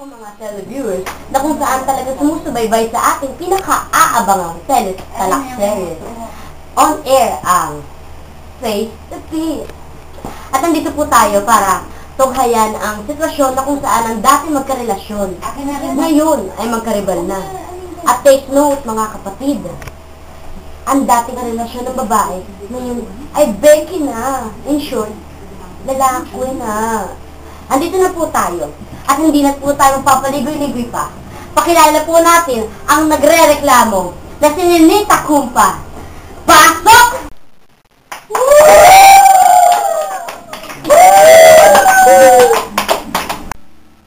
po mga televiewers na kung saan talaga sumusubaybay sa ating pinaka-aabangang teleseries. On air ang Face to Face. At nandito po tayo para tunghayan ang sitwasyon na kung saan ang dati magkarelasyon ngayon ay magkaribal na. At take note mga kapatid, ang dating relasyon ng babae ngayon ay Becky na. In short, lalaki na. Andito na po tayo. At hindi na po tayo papaligoy-ligoy pa. Pakilala po natin ang nagre-reklamo na si Ninita Kumpa. Pasok!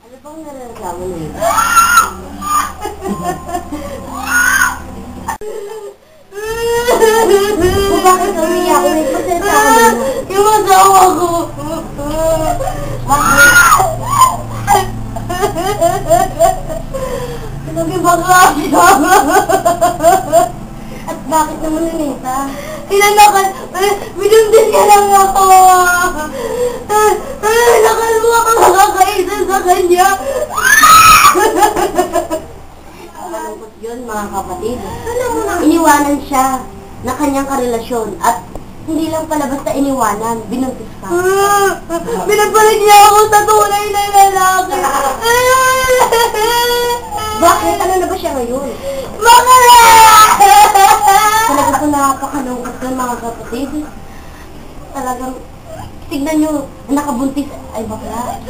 Ano bang nare-reklamo nito? Kung bakit umiyak ko, may pasensya ko na. Yung asawa ko. Naging bakla siya. At bakit naman Ninita? Pinanakan, binundin niya lang ako. Nakal mo ako makakaisa sa kanya. Malungkot yun mga kapatid. Iniwanan siya na kanyang karelasyon at hindi lang pala basta iniwanan, binuntis pa. Binabalik niya ako sa tunay na lalaki. Bakit? Ano na ba siya ngayon? Talaga po napakalungkot yun mga kapatid. Talagang, tignan nyo, nakabuntis ay bakla.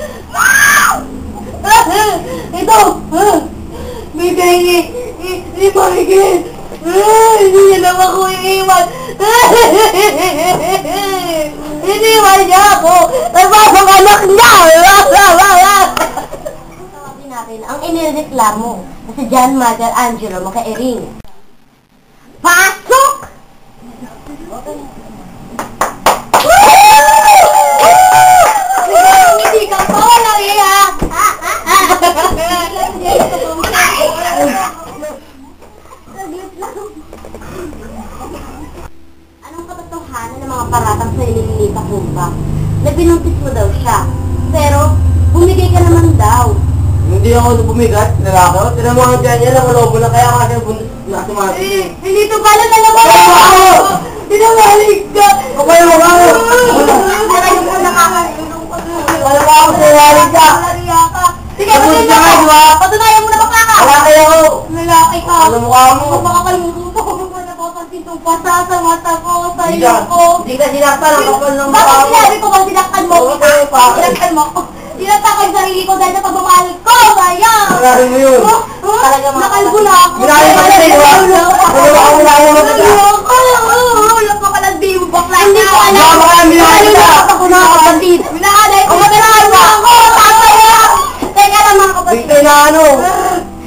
Ito! Bigay ni Marigel! Hindi niya naman ako iiwan! Iniwan niya ako! Nagpapang anak niya! Tawagin natin ang inireklamo na si John Mother Angelo Makaering. Pasok! Hindi ka pa walang iyak! Anong katotohanan ng mga paratang sa Ninita Kumpa? Na binuntis mo daw siya. Pero, bumigay ka naman daw. Hindi ako bumigat, lalaki ako. Tinan mo ang dyan niya, nakalobo na kaya kasi nasumasin. Hindi ito pala talaga ako! Tinangalig ka! Okay mo ka! Talaga mo nakakailong ka. Wala ka ako sa lalig ka! Sige, patunayan mo na bakla ka! Lalaki ako! Lalaki ka! Alam mo ka mo! Kung makakalimutan ko naman napapansin itong pasa sa mata ko, sa iyo ko. Hindi ka sinaktan ang kapal ng mukha Bakit mo! sinabi ko ba sinaktan mo? Sinaktan mo? Sinaktan ko yung sarili ko dahil sa pagmamahal ko! Sayang! Malalim mo yun! Nakalbo na ako! Minahin mo na sa'yo! Wala ka minahin mo na! Wala pa ka lang di mo bakla Hindi ko alam! Wala ka lang minahin mo na! Ako na kapatid! Minahanay ko! Minahanay mo ako! Tatawa! Teka lang mga kapatid! Bigtay na ano!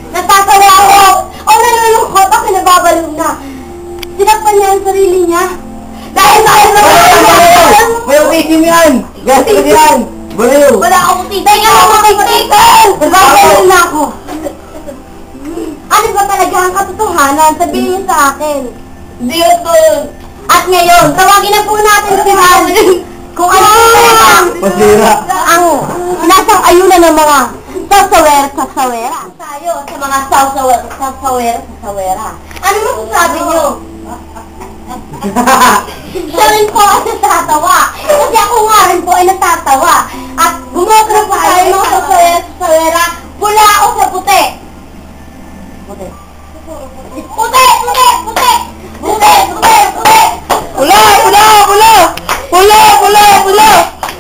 Natatawa ako! O nalulungkot ako, nababalong na. Sinakpan niya ang sarili niya. Dahil sa May utisim yan! Gati ka yan! Baliw! wala akong tita. Teka lang mga kapatid! Nababalong na ako. Ano ba talaga ang katotohanan? Sabihin niyo sa akin. Hindi ito. At ngayon, tawagin na po natin si Harry. Kung ano Pasira! ang sinasang ayunan ng mga sasawera. Tayo sa mga sasawera. Ano masasabi niyo? Siya rin po ang natatawa. Kasi ako nga rin po ay natatawa. At gumagro po tayo mga sasawera. Pula o sa puti? Puti. Puti! Puti! Puti! Puti! Puti! Puti! Pula! Pula! Pula! Pula! Pula! Pula!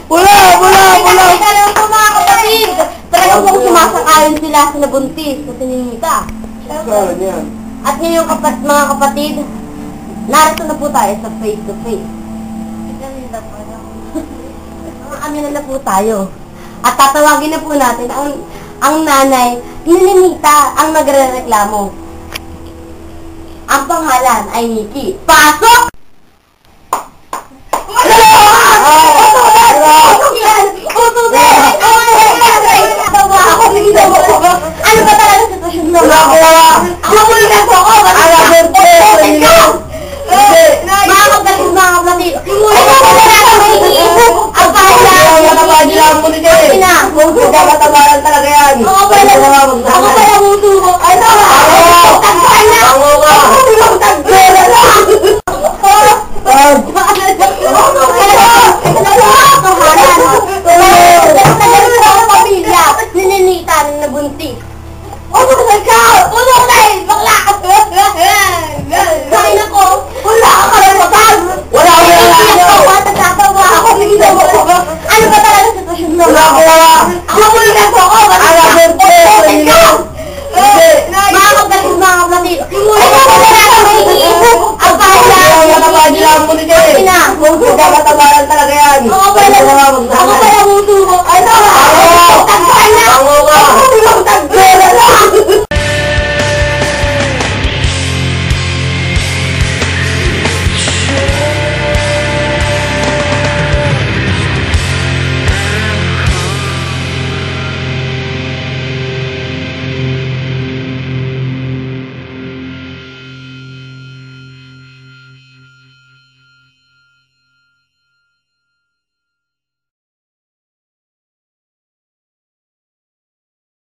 Pula! Pula! Pula! Teka lang po mga kapatid. Talagang pong sumasakayon sila sa nabuntis sa Ninita. Saan yan? At ngayon mga kapatid, narito na po tayo sa face to face. Kami na po tayo. At tatawagin na po natin ang nanay ni Ninita ang nagre-reklamo. Ang pangalan ay Nikki. Pasok!